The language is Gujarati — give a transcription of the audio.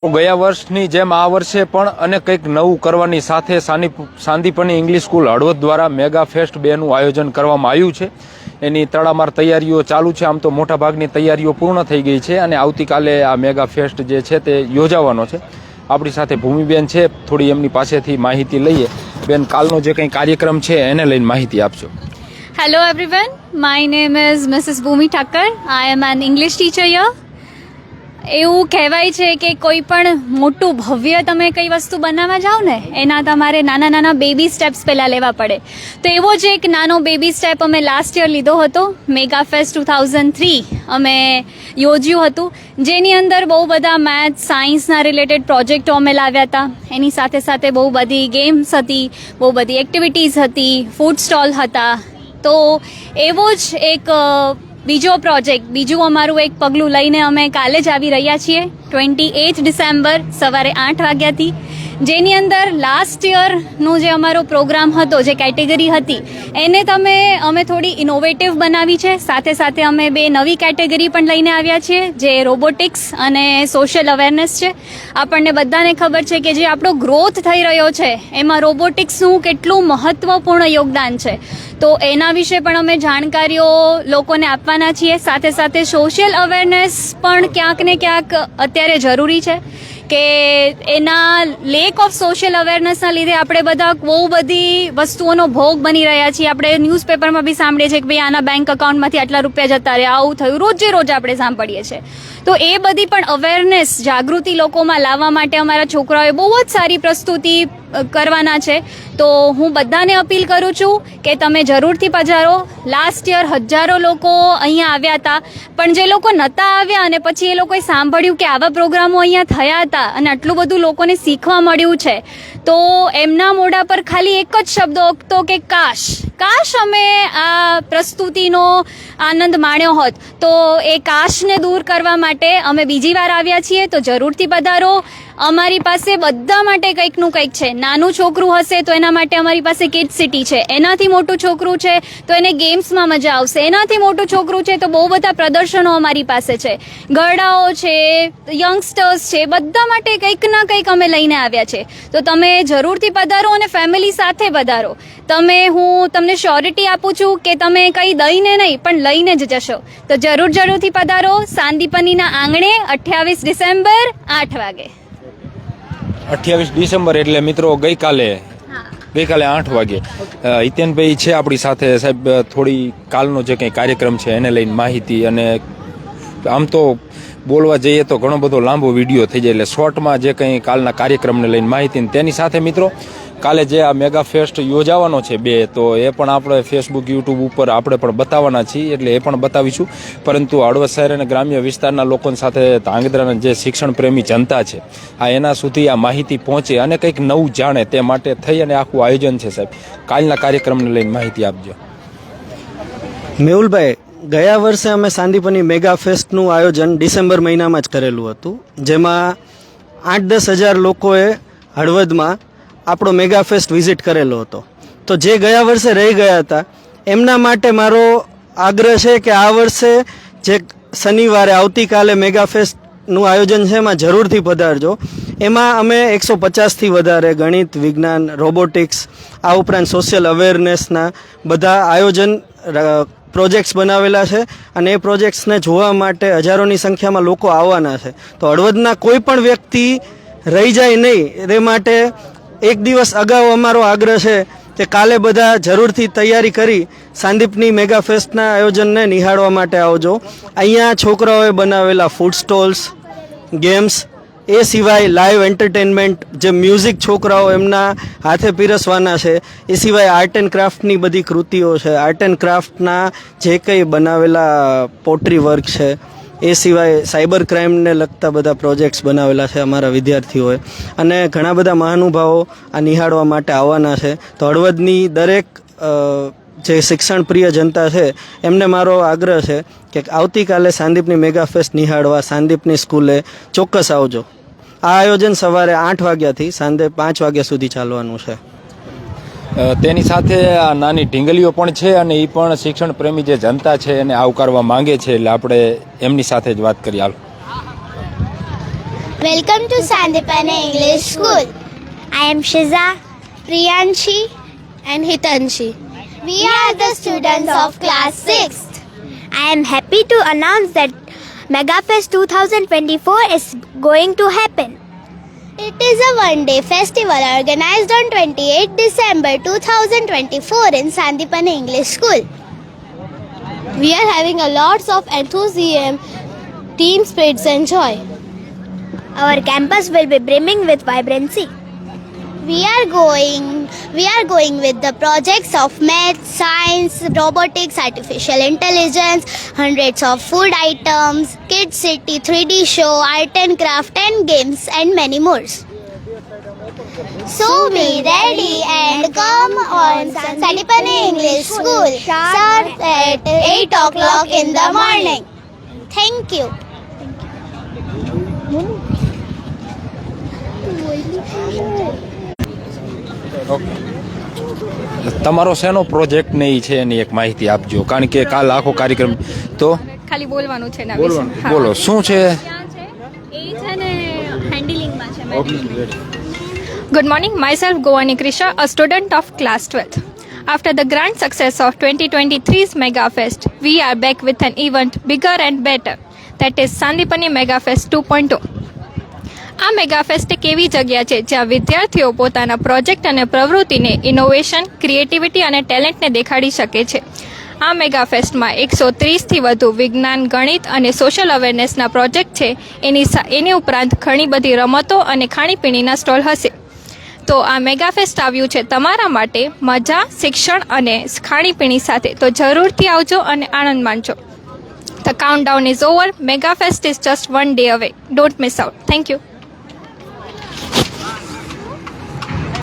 ગયા વર્ષની જેમ આ વર્ષે પણ અને કંઈક નવું કરવાની સાથે સાંદીપની ઇંગ્લિશ સ્કૂલ હળવદ દ્વારા મેગા ફેસ્ટ 2નું આયોજન કરવામાં આવ્યું છે। એની તડામાર તૈયારીઓ ચાલુ છે। આમ તો મોટાભાગની તૈયારીઓ પૂર્ણ થઈ ગઈ છે અને આવતીકાલે આ મેગા ફેસ્ટ જે છે તે યોજાવાનો છે। આપણી સાથે ભૂમિબેન છે, થોડી એમની પાસેથી માહિતી લઈએ। બેન, કાલનો જે કંઈ કાર્યક્રમ છે એને લઈને માહિતી આપજો। Hello everyone, my name is Mrs. Bhumi Thakkar. I am an English teacher here. એવું કહેવાય છે કે કોઈ પણ મોટું ભવ્ય તમે કઈ વસ્તુ બનાવવા જાઓ ને એના તમારે નાના નાના બેબી સ્ટેપ્સ પહેલાં લેવા પડે। તો એવો જ એક નાનો બેબી સ્ટેપ અમે લાસ્ટ યર લીધો હતો। મેગા ફેસ્ટ 2003 અમે યોજ્યું હતું, જેની અંદર બહુ બધા મેથ્સ સાયન્સના રિલેટેડ પ્રોજેક્ટો અમે લાવ્યા હતા। એની સાથે સાથે બહુ બધી ગેમ્સ હતી, બહુ બધી એક્ટિવિટીઝ હતી, ફૂડ સ્ટોલ હતા। તો એવો જ એક બીજું અમારું એક પગલું લઈને અમે કાલે જ આવી રહ્યા છીએ 28 ડિસેમ્બર સવારે 8 વાગ્યાથી, જેની અંદર લાસ્ટ યરનું જે અમારો પ્રોગ્રામ હતો, જે કેટેગરી હતી એને અમે થોડી ઇનોવેટિવ બનાવી છે। સાથે સાથે અમે 2 નવી કેટેગરી પણ લઈને આવ્યા છીએ, જે રોબોટિક્સ અને સોશિયલ અવેરનેસ છે। આપણને બધાને ખબર છે કે જે આપણો ગ્રોથ થઈ રહ્યો છે એમાં રોબોટિક્સનું કેટલું મહત્વપૂર્ણ યોગદાન છે। તો એના વિશે પણ અમે જાણકારીઓ લોકોને આપવાના છીએ। સાથે સાથે સોશિયલ અવેરનેસ પણ ક્યાંક ને ક્યાંક અત્યારે જરૂરી છે કે એના લેક ઓફ સોશિયલ અવેરનેસના લીધે આપણે બધા બહુ બધી વસ્તુઓનો ભોગ બની રહ્યા છીએ। આપણે ન્યૂઝપેપરમાં બી સાંભળીએ છીએ કે ભાઈ આના બેંક અકાઉન્ટમાંથી આટલા રૂપિયા જતા રહ્યા, આવું થયું, રોજ આપણે સાંભળીએ છીએ। તો એ બધી પણ અવેરનેસ, જાગૃતિ લોકોમાં લાવવા માટે અમારા છોકરાઓએ બહુ જ સારી પ્રસ્તુતિ કરવાના છે। તો હું બધાને અપીલ કરું છું કે તમે જરૂરથી પધારો। લાસ્ટ યર હજારો લોકો અહીંયા આવ્યા હતા, પણ જે લોકો નહોતા આવ્યા અને પછી એ લોકોએ સાંભળ્યું કે આવા પ્રોગ્રામો અહીંયા થયા હતા અને આટલું બધું લોકોને શીખવા મળ્યું છે, તો એમના મોઢા પર ખાલી એક જ શબ્દ હતો કે કાશ અમે આ પ્રસ્તુતિનો આનંદ માણ્યો હોત। તો એ કાશને દૂર કરવા માટે અમે બીજી વાર આવ્યા છીએ। તો જરૂરથી પધારો। અમારી પાસે બધા માટે કંઈકનું કંઈક છે। નાનું છોકરું હશે તો એના માટે અમારી પાસે કિડ્સ સિટી છે, એનાથી મોટું છોકરું છે તો એને ગેમ્સમાં મજા આવશે, એનાથી મોટું છોકરું છે તો બહુ બધા પ્રદર્શનો અમારી પાસે છે, ગરડાઓ છે, યંગસ્ટર્સ છે, બધા માટે કંઈક ના કંઈક અમે લઈને આવ્યા છે। તો તમે જરૂરથી પધારો અને ફેમિલી સાથે પધારો। હું તમને શ્યોરિટી આપું છું કે તમે કંઈ દઈને નહીં પણ લઈને જ જશો। તો જરૂરથી પધારો સાંદીપનીના આંગણે 28 ડિસેમ્બર 8 વાગે। 28 ડિસેમ્બર એટલે મિત્રો ગઈકાલે 8 વાગે। હિતેનભાઈ છે આપણી સાથે। સાહેબ, થોડી કાલનો જે કંઈ કાર્યક્રમ છે એને લઈને માહિતી, અને આમ તો બોલવા જઈએ તો ઘણો બધો લાંબો વિડીયો થઈ જાય, એટલે શોર્ટમાં જે કંઈ કાલના કાર્યક્રમને લઈને માહિતી, તેની સાથે મિત્રો કાલે જે આ મેગા ફેસ્ટ યોજાવાનો છે 2, તો એ પણ આપણે ફેસબુક, યુટ્યુબ ઉપર આપણે પણ બતાવવાના છીએ, એટલે એ પણ બતાવીશું। પરંતુ હળવદ શહેર અને ગ્રામ્ય વિસ્તારના લોકો સાથે ધાંગધ્રાના જે શિક્ષણ પ્રેમી જનતા છે એના સુધી આ માહિતી પહોંચે અને કંઈક નવું જાણે, તે માટે થઈ અને આખું આયોજન છે। સાહેબ, કાલના કાર્યક્રમને લઈને માહિતી આપજો। મેહુલભાઈ, ગયા વર્ષે અમે સાંદીપની મેગા ફેસ્ટનું આયોજન ડિસેમ્બર મહિનામાં જ કરેલું હતું, જેમાં 8-10 હજાર લોકોએ હળવદમાં આપણો મેગા ફેસ્ટ વિઝિટ કરેલો હતો। તો જે ગયા વર્ષે રહી ગયા હતા એમના માટે મારો આગ્રહ છે કે આ વર્ષે જે શનિવારે આવતીકાલે મેગા ફેસ્ટનું આયોજન છે એમાં જરૂરથી પધારજો। એમાં અમે 150થી વધારે ગણિત, વિજ્ઞાન, રોબોટિક્સ, આ ઉપરાંત સોશિયલ અવેરનેસના બધા આયોજન પ્રોજેક્ટ્સ બનાવેલા છે, અને એ પ્રોજેક્ટ્સને જોવા માટે હજારોની સંખ્યામાં લોકો આવવાના છે। તો હળવદના કોઈ પણ વ્યક્તિ રહી જાય નહીં, એ માટે એક દિવસ અગાઉ અમારો આગ્રહ છે કે કાલે બધા જરૂરથી તૈયારી કરી સાંદીપની મેગા ફેસ્ટના આયોજનને નિહાળવા માટે આવજો। અહીંયા છોકરાઓએ બનાવેલા ફૂડ સ્ટોલ્સ, ગેમ્સ, એ સિવાય લાઈવ એન્ટરટેનમેન્ટ, જે મ્યુઝિક છોકરાઓ એમના હાથે પીરસવાના છે, એ સિવાય આર્ટ એન્ડ ક્રાફ્ટની બધી કૃતિઓ છે, આર્ટ એન્ડ ક્રાફ્ટના જે કંઈ બનાવેલા પોટ્રી વર્ક છે, એ સિવાય સાયબર ક્રાઇમને લગતા બધા પ્રોજેક્ટ્સ બનાવેલા છે અમારા વિદ્યાર્થીઓએ, અને ઘણા બધા મહાનુભાવો આ નિહાળવા માટે આવવાના છે। તો હળવદની દરેક જે શિક્ષણ પ્રિય જનતા છે એમને મારો આગ્રહ છે કે આવતીકાલે સાંદીપની મેગા ફેસ્ટ નિહાળવા સાંદીપની સ્કૂલે ચોક્કસ આવજો। આ આયોજન સવારે 8 વાગ્યાથી સાંજે 5 વાગ્યા સુધી ચાલવાનું છે। તેની સાથે આ નાની ઢીંગલીઓ પણ છે, અને એ પણ શિક્ષણ પ્રેમી જે જનતા છે એને આવકારવા માંગે છે, એટલે આપણે એમની સાથે જ વાત કરીએ। હાલો। Welcome to Sandipani English School. I am Shiza, Priyanshi, and Hitanshi. We are the students of class 6th. I am happy to announce that MegaFest 2024 is going to happen. It is a one-day festival organized on 28 December 2024 in Sandipani English School. We are having a lots of enthusiasm, team spirits and joy. Our campus will be brimming with vibrancy. We are going with the projects of math, science, robotics, artificial intelligence, hundreds of food items, Kids City 3D show, art and craft and games and many more. So be ready and come on Sandipani English School sharp at 8 o'clock in the morning. Thank you. તમારો શેનો પ્રોજેક્ટ ને ઈ છે એની એક માહિતી આપજો, કારણ કે કાલ આખો કાર્યક્રમ તો ખાલી બોલવાનું છે બોલવાનું. બોલો શું છે? એ છે ને હેન્ડલિંગમાં છે. Good morning, myself Govani Krisha, a student of class 12th. After the grand success of 2023's MegaFest, we are back with an event bigger and better, that is Sandipani MegaFest 2.0. આ મેગાફેસ્ટ એક એવી જગ્યા છે જ્યાં વિદ્યાર્થીઓ પોતાના પ્રોજેક્ટ અને પ્રવૃત્તિને ઇનોવેશન, ક્રિએટિવિટી અને ટેલેન્ટને દેખાડી શકે છે. આ મેગાફેસ્ટમાં 130થી વધુ વિજ્ઞાન, ગણિત અને સોશિયલ અવેરનેસના પ્રોજેક્ટ છે. એની ઉપરાંત ઘણી બધી રમતો અને ખાણીપીણીના સ્ટોલ હશે. તો આ મેગાફેસ્ટ આવ્યું છે તમારા માટે મજા, શિક્ષણ અને ખાણીપીણી સાથે. તો જરૂરથી આવજો અને આનંદ માણજો. The countdown is over. MegaFest is just one day away. Don't miss out. Thank you.